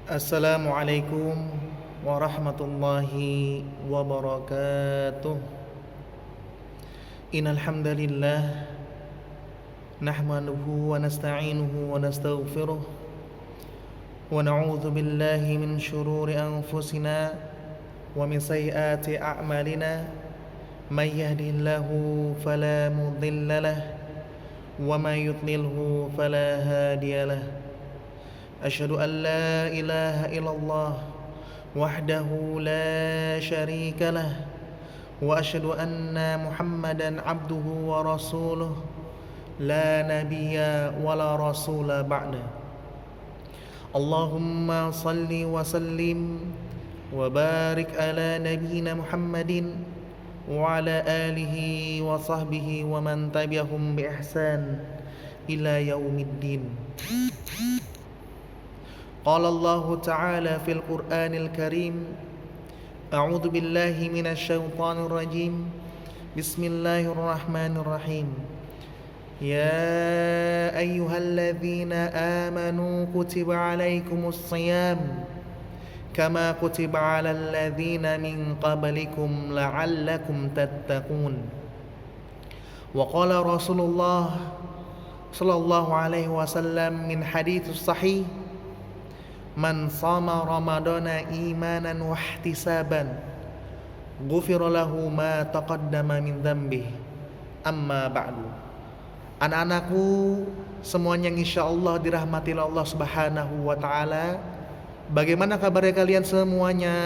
Assalamualaikum warahmatullahi wabarakatuh. Innal hamdalillah nahmaduhu wa nasta'inuhu wa nastaghfiruh wa na'udzu billahi min shururi anfusina wa min sayyiati a'malina may yahdihillahu fala mudilla lahu wa may yudlilhu fala hadiya lahu. Asyhadu an la ilaha illallah wahdahu la syarika lah wa asyhadu anna Muhammadan abduhu wa rasuluh la nabiyya wa la rasula ba'da. Allahumma salli wa sallim wa barik ala nabiyyina Muhammadin wa ala alihi wa sahbihi wa man tabi'ahum bi ihsan ila yaumiddin. Qala Allah Ta'ala fil Qur'anil Karim, A'udzu billahi minasy syaithanir rajim. Bismillahirrahmanirrahim. Ya ayyuhalladzina amanu kutiba 'alaikumus shiyam kama kutiba 'alal ladzina min qablikum la'allakum tattaqun. Wa qala Rasulullah sallallahu alaihi wasallam min hadits sahih, Man sama Ramadana imanan wa ihtisaban ghufira lahu ma taqaddama min dzambihi. Amma ba'du. Anak-anakku semuanya yang insyaallah dirahmati Allah Subhanahu wa taala. Bagaimana kabarnya kalian semuanya?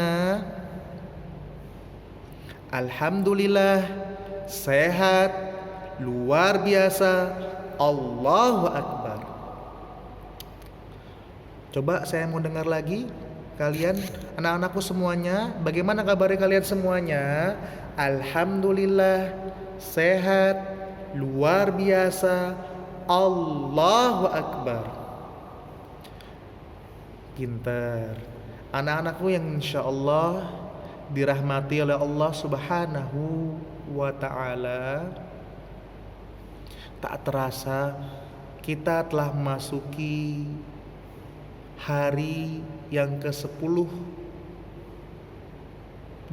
Alhamdulillah sehat, luar biasa. Allahu akbar. Coba saya mau dengar lagi kalian, anak-anakku semuanya, bagaimana kabar kalian semuanya? Alhamdulillah sehat, luar biasa. Allahu akbar. Pintar. Anak-anakku yang insyaallah dirahmati oleh Allah Subhanahu wa taala. Tak terasa kita telah memasuki hari yang ke-10,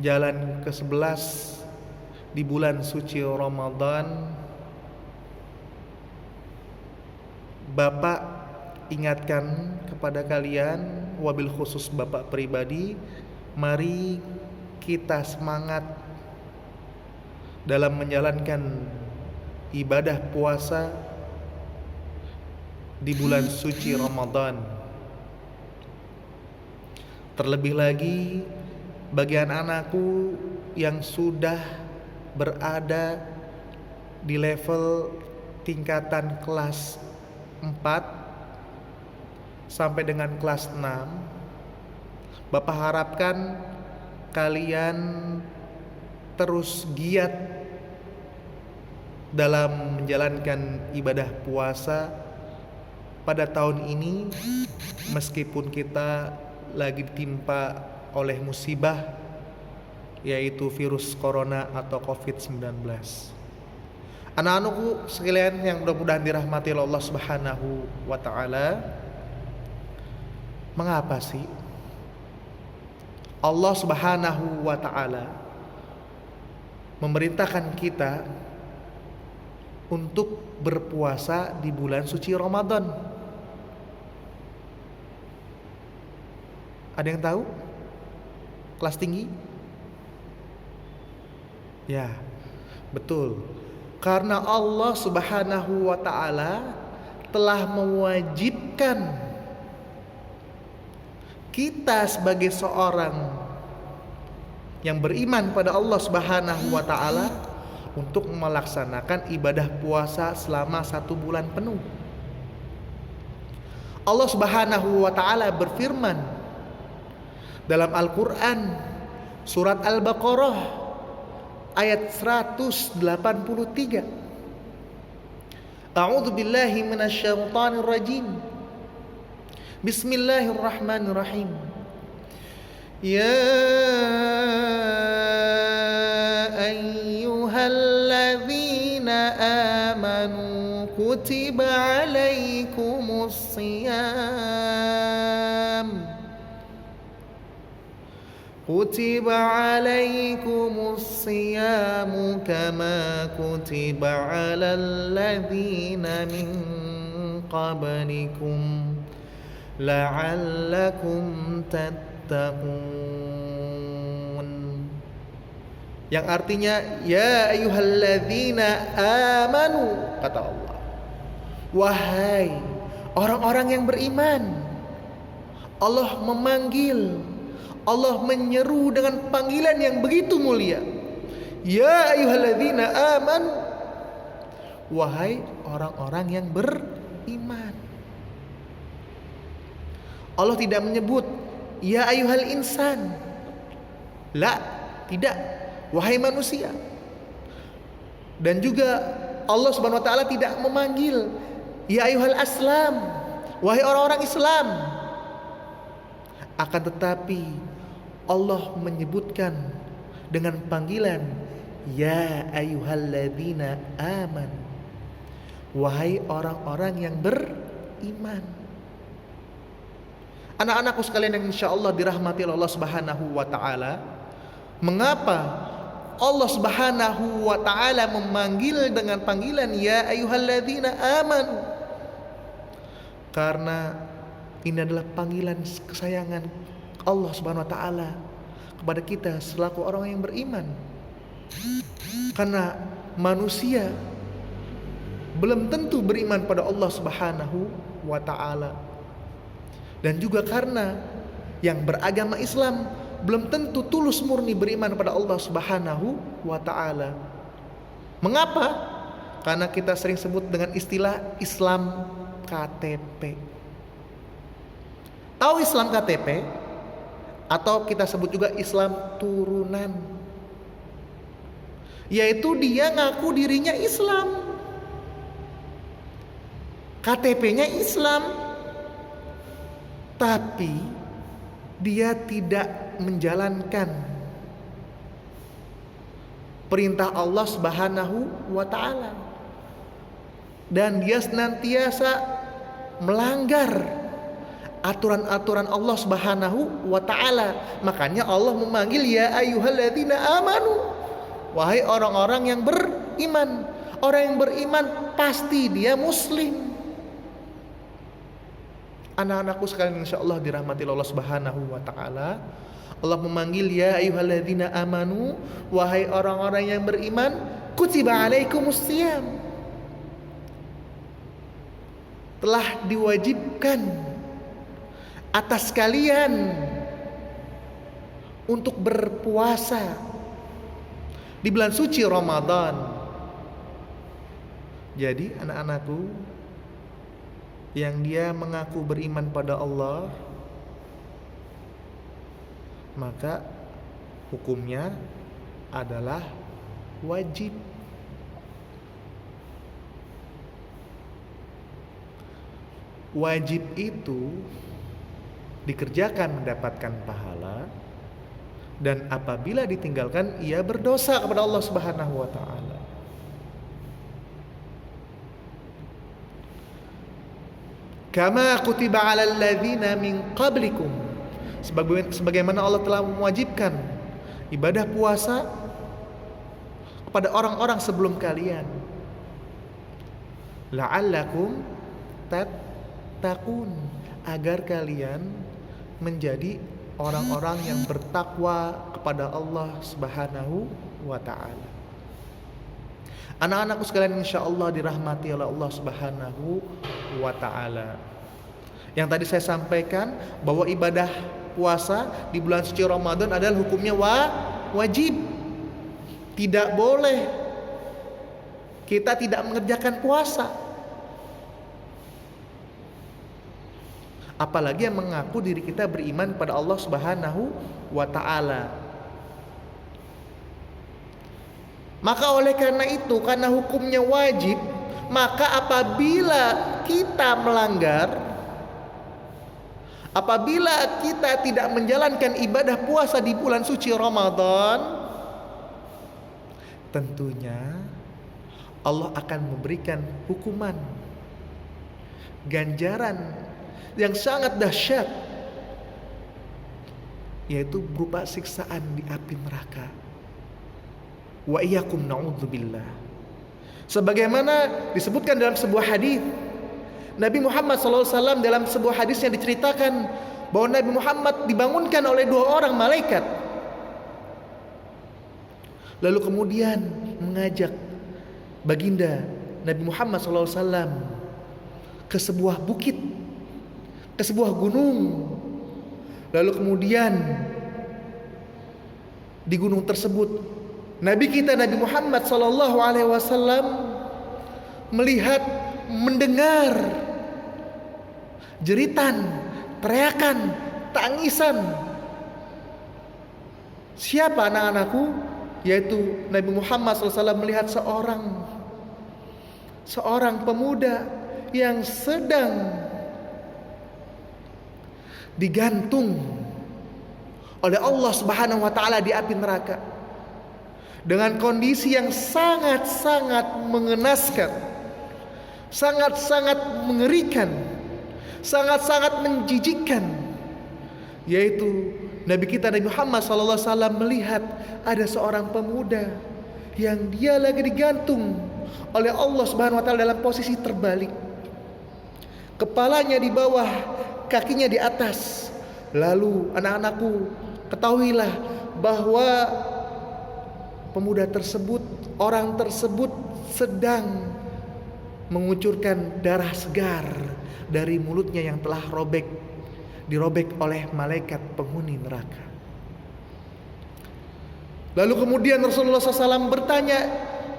jalan ke-11 di bulan suci Ramadan. Bapak ingatkan kepada kalian, wabil khusus Bapak pribadi, mari kita semangat dalam menjalankan ibadah puasa di bulan suci Ramadan. Terlebih lagi bagi anak-anakku yang sudah berada di level tingkatan kelas 4 sampai dengan kelas 6, Bapak harapkan kalian terus giat dalam menjalankan ibadah puasa pada tahun ini, meskipun kita lagi ditimpa oleh musibah, yaitu virus corona atau COVID-19. Anak-anakku sekalian yang mudah-mudahan dirahmati Allah Subhanahu wa taala, mengapa sih Allah Subhanahu wa taala memerintahkan kita untuk berpuasa di bulan suci Ramadan? Ada yang tahu? Kelas tinggi? Ya, betul. Karena Allah Subhanahu wa taala telah mewajibkan kita sebagai seorang yang beriman pada Allah Subhanahu wa taala untuk melaksanakan ibadah puasa selama 1 bulan penuh. Allah Subhanahu wa taala berfirman dalam Al-Quran surat Al-Baqarah ayat 183. A'udzu billahi minasy syaithanir rajim. Bismillahirrahmanirrahim. Ya ayyuhalladzina amanu kutiba alaikumus shiyam كتب عليكم الصيام كما كتب على الذين من قبلكم لعلكم تتقون. Yang artinya ya ayyuhalladzina amanu, kata Allah, wahai orang-orang yang beriman. Allah memanggil, Allah menyeru dengan panggilan yang begitu mulia. Ya ayyuhalladzina amanu, wahai orang-orang yang beriman. Allah tidak menyebut ya ayyuhal insan. La, tidak. Wahai manusia. Dan juga Allah Subhanahu wa taala tidak memanggil ya ayyuhal aslam, wahai orang-orang Islam. Akan tetapi Allah menyebutkan dengan panggilan ya ayyuhalladzina aman, wahai orang-orang yang beriman. Anak-anakku sekalian yang insyaallah dirahmati Allah Subhanahu wa taala, mengapa Allah Subhanahu wa taala memanggil dengan panggilan ya ayyuhalladzina amanu? Karena ini adalah panggilan kesayangan Allah Subhanahu wa taala kepada kita selaku orang yang beriman. Karena manusia belum tentu beriman pada Allah Subhanahu wa taala. Dan juga karena yang beragama Islam belum tentu tulus murni beriman pada Allah Subhanahu wa taala. Mengapa? Karena kita sering sebut dengan istilah Islam KTP. Tahu Islam KTP? Atau kita sebut juga Islam turunan. Yaitu dia ngaku dirinya Islam, KTP-nya Islam, tapi dia tidak menjalankan perintah Allah Subhanahu wa taala, dan dia senantiasa melanggar aturan-aturan Allah Subhanahu wa taala. Makanya Allah memanggil ya ayyuhalladzina amanu, wahai orang-orang yang beriman. Orang yang beriman pasti dia muslim. Anak-anakku sekalian insyaallah dirahmati Allah Subhanahu wa taala, Allah memanggil ya ayyuhalladzina amanu, wahai orang-orang yang beriman, kutiba alaikumusiyam, telah diwajibkan atas kalian untuk berpuasa di bulan suci Ramadan. Jadi anak-anakku yang dia mengaku beriman pada Allah, maka hukumnya adalah wajib. Wajib itu dikerjakan mendapatkan pahala, dan apabila ditinggalkan ia berdosa kepada Allah Subhanahu wa taala. Kama kutiba 'alal ladzina min qablikum, sebagaimana Allah telah mewajibkan ibadah puasa kepada orang-orang sebelum kalian, la'allakum tattaqun, agar kalian menjadi orang-orang yang bertakwa kepada Allah Subhanahu wa taala. Anak-anakku sekalian insyaallah dirahmati oleh Allah Subhanahu wa taala. Yang tadi saya sampaikan bahwa ibadah puasa di bulan suci Ramadan adalah hukumnya wajib. Tidak boleh kita tidak mengerjakan puasa. Apalagi yang mengaku diri kita beriman pada Allah Subhanahu wa taala. Maka oleh karena itu, karena hukumnya wajib, maka apabila kita melanggar, apabila kita tidak menjalankan ibadah puasa di bulan suci Ramadan, tentunya Allah akan memberikan hukuman, ganjaran yang sangat dahsyat. yaitu berupa siksaan di api neraka. Wa iyyakum na'udzubillah. Sebagaimana disebutkan dalam sebuah hadis, Nabi Muhammad SAW dalam sebuah hadisnya diceritakan bahwa Nabi Muhammad dibangunkan oleh 2 orang malaikat. Lalu kemudian mengajak baginda Nabi Muhammad SAW ke sebuah bukit, ke sebuah gunung. Lalu kemudian di gunung tersebut Nabi kita Nabi Muhammad SAW melihat, mendengar jeritan, teriakan, tangisan. Siapa anak-anakku? Yaitu Nabi Muhammad SAW melihat seorang pemuda yang sedang digantung oleh Allah Subhanahu wa taala di api neraka, dengan kondisi yang sangat-sangat mengenaskan, sangat-sangat mengerikan, sangat-sangat menjijikkan. Yaitu Nabi kita Nabi Muhammad SAW melihat ada seorang pemuda yang dia lagi digantung oleh Allah Subhanahu wa taala dalam posisi terbalik. Kepalanya di bawah, kakinya di atas. Lalu anak-anakku, ketahuilah bahwa pemuda tersebut, orang tersebut sedang mengucurkan darah segar dari mulutnya yang telah dirobek oleh malaikat penghuni neraka. Lalu kemudian Rasulullah SAW bertanya,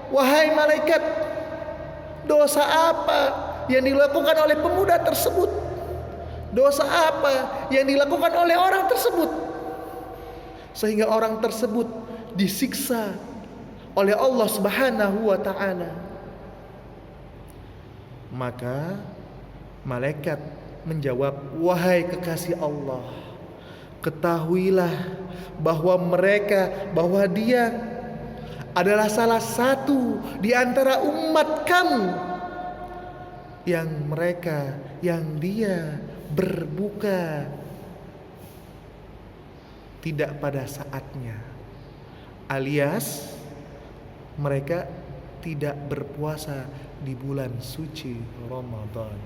wahai malaikat, dosa apa yang dilakukan oleh pemuda tersebut? Dosa apa yang dilakukan oleh orang tersebut sehingga orang tersebut disiksa oleh Allah Subhanahu wa taala? Maka malaikat menjawab, wahai kekasih Allah, ketahuilah bahwa dia adalah salah satu di antara umat kamu yang dia berbuka tidak pada saatnya, alias mereka tidak berpuasa di bulan suci Ramadan.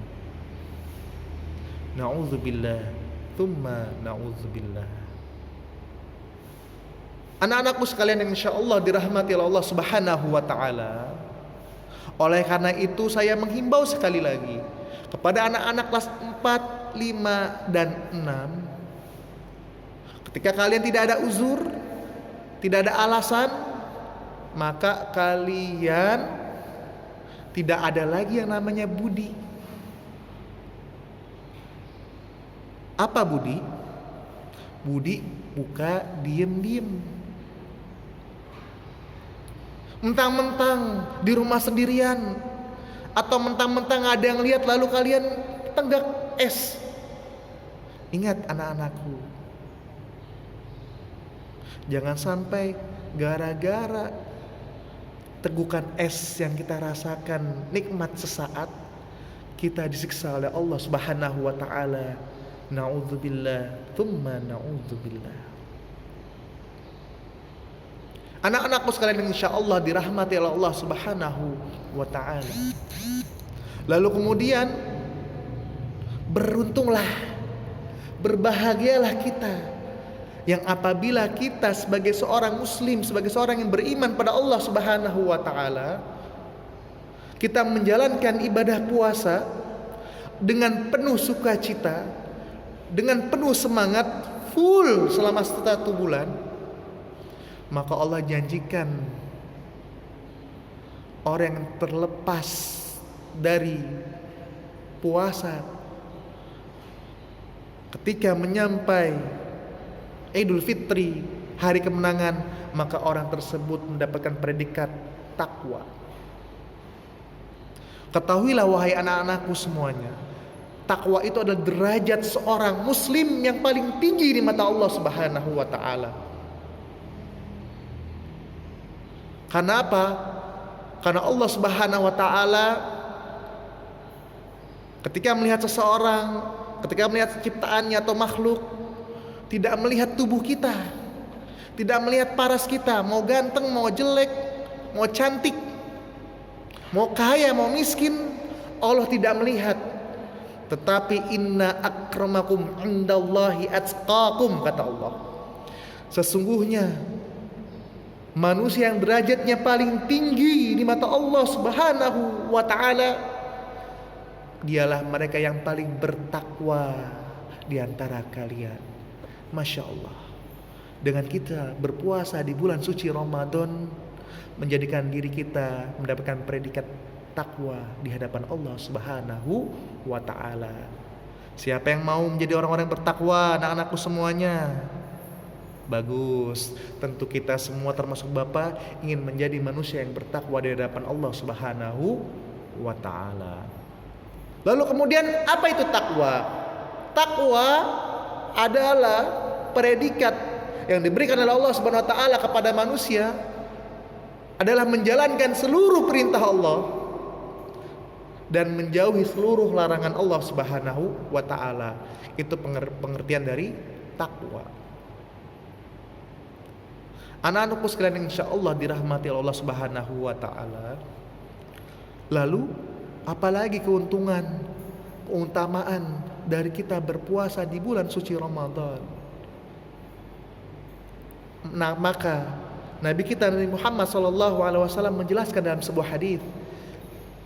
Na'udzubillah, thumma na'udzubillah. Anak-anakku sekalian yang insyaallah dirahmati oleh Allah Subhanahu wa taala. Oleh karena itu saya menghimbau sekali lagi kepada anak-anak kelas 4, 5 dan 6. Ketika kalian tidak ada uzur, tidak ada alasan, maka kalian tidak ada lagi yang namanya budi. Apa budi? Budi buka diem-diem. Mentang-mentang di rumah sendirian, atau mentang-mentang ada yang lihat lalu kalian tenggak es. Ingat anak-anakku, jangan sampai gara-gara tegukan es yang kita rasakan nikmat sesaat, kita disiksa oleh Allah Subhanahu wa taala. Na'udzubillah, thumma na'udzubillah. Anak-anakku sekalian yang insyaallah dirahmati oleh Allah Subhanahu wa taala. Lalu kemudian beruntunglah, berbahagialah kita yang apabila kita sebagai seorang muslim, sebagai seorang yang beriman pada Allah Subhanahu wa taala, kita menjalankan ibadah puasa dengan penuh sukacita, dengan penuh semangat, full selama 1 bulan, maka Allah janjikan orang yang terlepas dari puasa ketika menyampai Idul Fitri, hari kemenangan, maka orang tersebut mendapatkan predikat takwa. Ketahuilah wahai anak-anakku semuanya, takwa itu adalah derajat seorang muslim yang paling tinggi di mata Allah Subhanahu wa taala. Karena apa? Karena Allah Subhanahu wa taala ketika melihat seseorang, ketika melihat ciptaannya atau makhluk, tidak melihat tubuh kita, tidak melihat paras kita, mau ganteng, mau jelek, mau cantik, mau kaya, mau miskin, Allah tidak melihat. Tetapi inna akramakum indallahi atqakum, kata Allah. Sesungguhnya manusia yang derajatnya paling tinggi di mata Allah Subhanahu wa ta'ala, dialah mereka yang paling bertakwa di antara kalian. Masya Allah. Dengan kita berpuasa di bulan suci Ramadan, menjadikan diri kita mendapatkan predikat takwa di hadapan Allah Subhanahu wa ta'ala. Siapa yang mau menjadi orang-orang yang bertakwa, anak-anakku semuanya? Bagus. Tentu kita semua termasuk Bapak ingin menjadi manusia yang bertakwa di hadapan Allah Subhanahu wa ta'ala. Lalu kemudian apa itu takwa? Takwa adalah predikat yang diberikan oleh Allah Subhanahu wa ta'ala kepada manusia, adalah menjalankan seluruh perintah Allah dan menjauhi seluruh larangan Allah Subhanahu wa ta'ala. Itu pengertian dari takwa. Anak-anakku sekalian, insyaallah dirahmati Allah Subhanahu wa ta'ala. Lalu apalagi keutamaan dari kita berpuasa di bulan suci Ramadan? Nah, maka Nabi kita Nabi Muhammad SAW menjelaskan dalam sebuah hadis.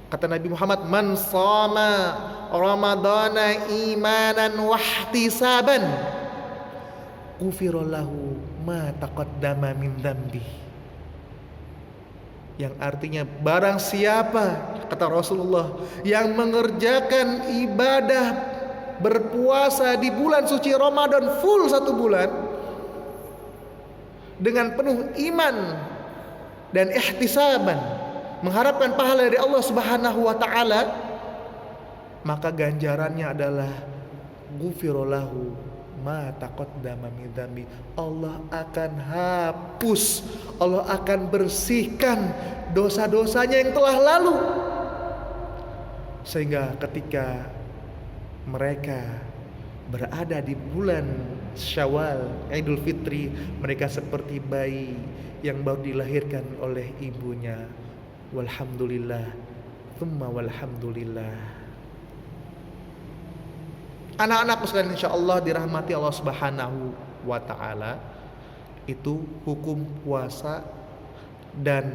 Kata Nabi Muhammad, man shoma ramadana imanan wahtisaban ghufira lahu ma taqaddama min dzambi. Yang artinya barang siapa, kata Rasulullah, yang mengerjakan ibadah berpuasa di bulan suci Ramadan full 1 bulan dengan penuh iman dan ihtisaban, mengharapkan pahala dari Allah Subhanahu wa ta'ala, maka ganjarannya adalah ghufira lahu ma taqaddama min dzambi. Allah akan hapus, Allah akan bersihkan dosa-dosanya yang telah lalu. Sehingga ketika mereka berada di bulan Syawal, Idul Fitri, mereka seperti bayi yang baru dilahirkan oleh ibunya. Walhamdulillah, thumma walhamdulillah. Anak-anakku sekalian, insyaallah dirahmati Allah Subhanahu wa ta'ala. Itu hukum puasa dan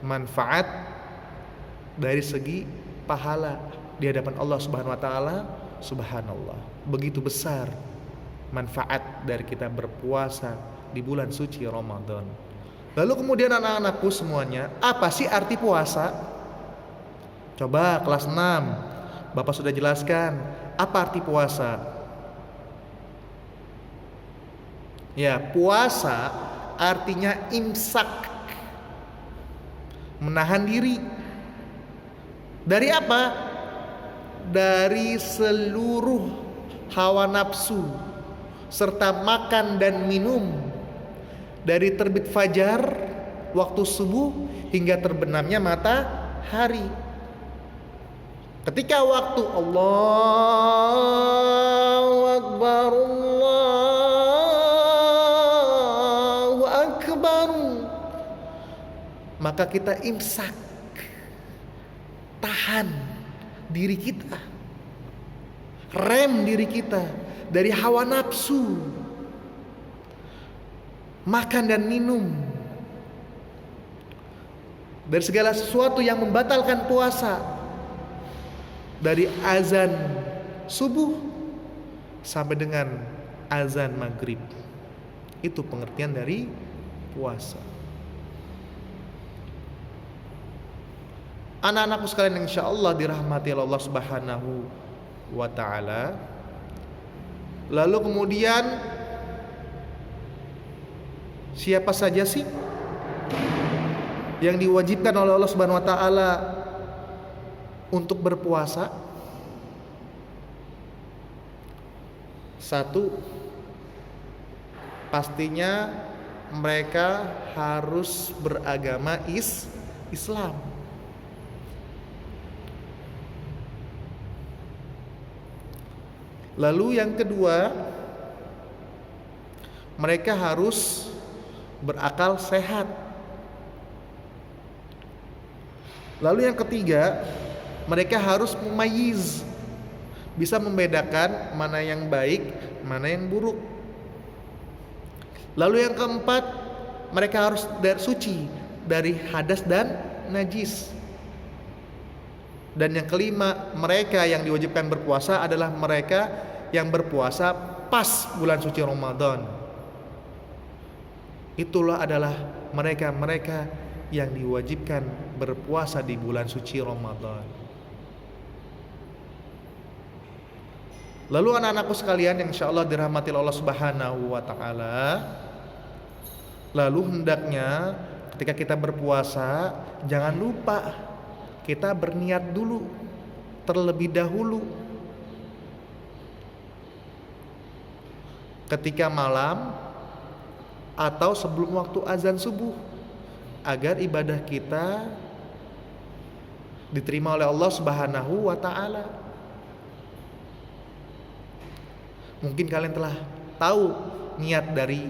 manfaat dari segi pahala di hadapan Allah Subhanahu wa ta'ala. Subhanallah, begitu besar manfaat dari kita berpuasa di bulan suci Ramadan. Lalu kemudian anak-anakku semuanya, apa sih arti puasa? Coba kelas 6, Bapak sudah jelaskan apa arti puasa. Ya, puasa artinya imsak, menahan diri. Dari apa? Dari seluruh hawa nafsu serta makan dan minum, dari terbit fajar waktu subuh hingga terbenamnya matahari. Ketika waktu Allahu Akbar, Allahu Akbar, maka kita imsak, tahan diri kita, rem diri kita dari hawa nafsu, makan dan minum, dari segala sesuatu yang membatalkan puasa. Dari azan subuh sampai dengan azan maghrib. Itu pengertian dari puasa. Anak-anakku sekalian, insyaallah dirahmati Allah Subhanahu wa ta'ala. Lalu kemudian, siapa saja sih yang diwajibkan oleh Allah Subhanahu wa ta'ala untuk berpuasa? Satu, pastinya mereka harus beragama Islam. Lalu yang kedua, mereka harus berakal sehat. Lalu yang ketiga, mereka harus mumayyiz, bisa membedakan mana yang baik, mana yang buruk. Lalu yang keempat, mereka harus suci dari hadas dan najis. Dan yang kelima, mereka yang diwajibkan berpuasa adalah mereka yang berpuasa pas bulan suci Ramadan. Itulah adalah mereka-mereka yang diwajibkan berpuasa di bulan suci Ramadan. Lalu anak-anakku sekalian yang insyaallah dirahmati Allah Subhanahu wa taala, lalu hendaknya ketika kita berpuasa jangan lupa kita berniat dulu terlebih dahulu. Ketika malam atau sebelum waktu azan subuh, agar ibadah kita diterima oleh Allah Subhanahu wa taala. Mungkin kalian telah tahu niat dari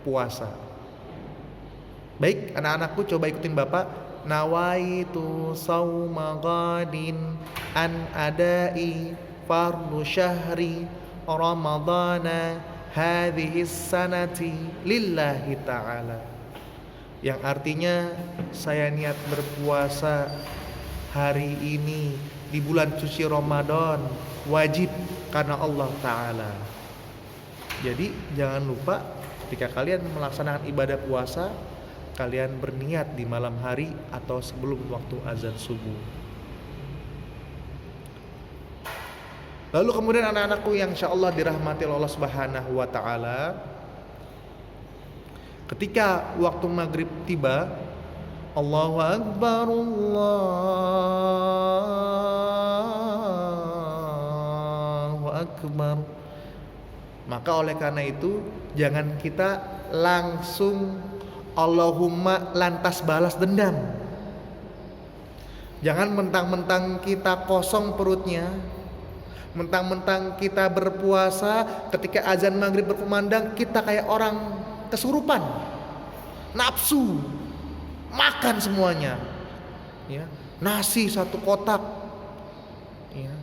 puasa. Baik, anak-anakku coba ikutin Bapak. Nawaitu sauma ghadin an adai fardu syahri ramadana hadhihi sanati lillahi ta'ala. Yang artinya saya niat berpuasa hari ini di bulan suci Ramadan wajib karena Allah Ta'ala. Jadi jangan lupa ketika kalian melaksanakan ibadah puasa, kalian berniat di malam hari atau sebelum waktu azan subuh. Lalu kemudian anak-anakku yang insyaallah dirahmati Allah Subhanahu wa taala, ketika waktu maghrib tiba, Allahu Akbar, Allahu Akbar. Maka oleh karena itu jangan kita langsung Allahumma lantas balas dendam. Jangan mentang-mentang kita kosong perutnya, mentang-mentang kita berpuasa, ketika azan maghrib berkumandang kita kayak orang kesurupan, nafsu, makan semuanya, ya, nasi 1 kotak, ya,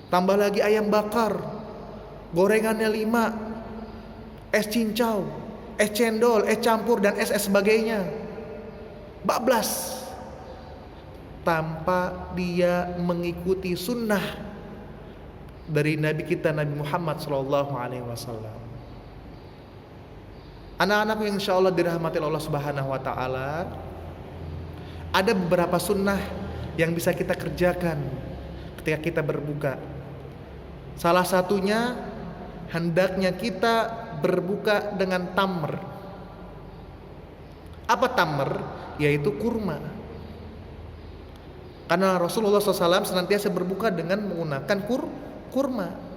tambah lagi ayam bakar, gorengannya 5, es cincau, es cendol, es campur dan es sebagainya, bablas, tanpa dia mengikuti sunnah dari Nabi kita Nabi Muhammad SAW. Anak-anak yang insyaallah dirahmati Allah Subhanahu wa taala, ada beberapa sunnah yang bisa kita kerjakan ketika kita berbuka. Salah satunya hendaknya kita berbuka dengan tamr. Apa tamr? Yaitu kurma. Karena Rasulullah SAW senantiasa berbuka dengan menggunakan kurma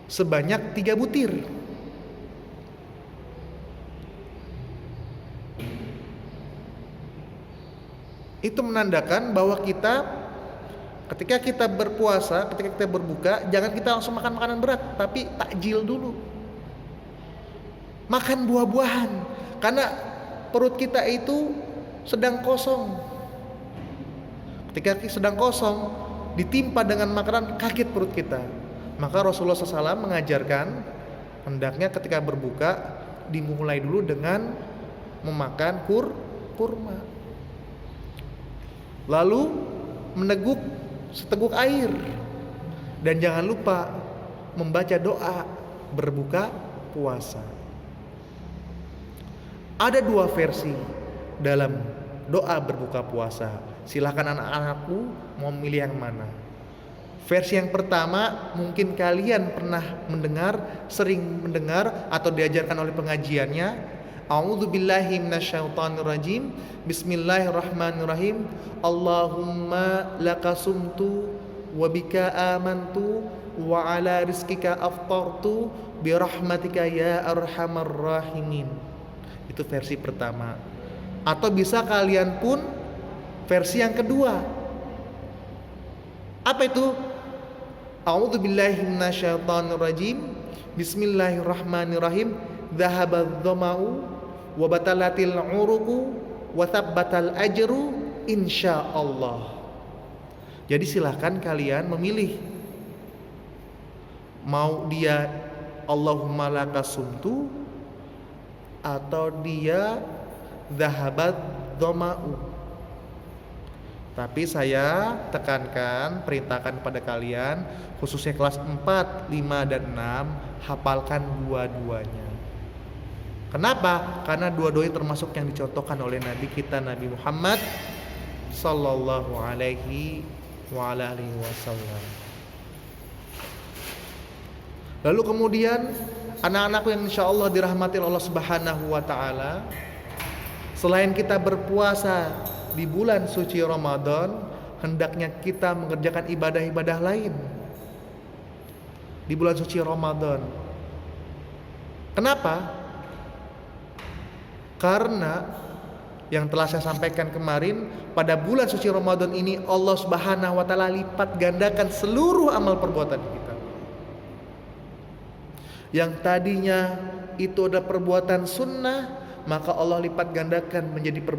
sebanyak 3 butir. Itu menandakan bahwa kita ketika kita berpuasa, ketika kita berbuka, jangan kita langsung makan makanan berat, tapi takjil dulu. Makan buah-buahan, karena perut kita itu sedang kosong. Ketika sedang kosong, ditimpa dengan makanan, kaget perut kita. Maka Rasulullah SAW mengajarkan hendaknya ketika berbuka dimulai dulu dengan memakan kurma. Lalu meneguk seteguk air. Dan jangan lupa membaca doa berbuka puasa. Ada 2 versi dalam doa berbuka puasa. Silahkan anak-anakku mau milih yang mana. Versi yang pertama mungkin kalian pernah mendengar, sering mendengar atau diajarkan oleh pengajiannya. A'udzubillahi minasyaitonirrajim. Bismillahirrahmanirrahim. Allahumma lakasumtu wa bika amantu wa ala rizkika aftartu bi rahmatika ya arhamar rahimin. Itu versi pertama. Atau bisa kalian pun versi yang kedua. Apa itu? A'udzubillahi minasyaitonirrajim. Bismillahirrahmanirrahim. Dhahabadh dhama'u wa batalatil uruqu wa thabbatal ajru insyaallah. Jadi silahkan kalian memilih, mau dia Allahumma laka sumtu atau dia dhahabat dhama'u. Tapi saya tekankan, perintahkan pada kalian, khususnya kelas 4, 5, dan 6, hafalkan dua-duanya. Kenapa? Karena dua-duanya termasuk yang dicontohkan oleh Nabi kita, Nabi Muhammad sallallahu alaihi wa ala alihi wasallam. Lalu kemudian anak-anakku yang insyaallah dirahmati Allah Subhanahu wa taala, selain kita berpuasa di bulan suci Ramadan, hendaknya kita mengerjakan ibadah-ibadah lain di bulan suci Ramadan. Kenapa? Karena yang telah saya sampaikan kemarin, pada bulan suci Ramadan ini Allah Subhanahu wa taala lipat gandakan seluruh amal perbuatan kita. Yang tadinya itu ada perbuatan sunnah, maka Allah lipat gandakan menjadi perbuatan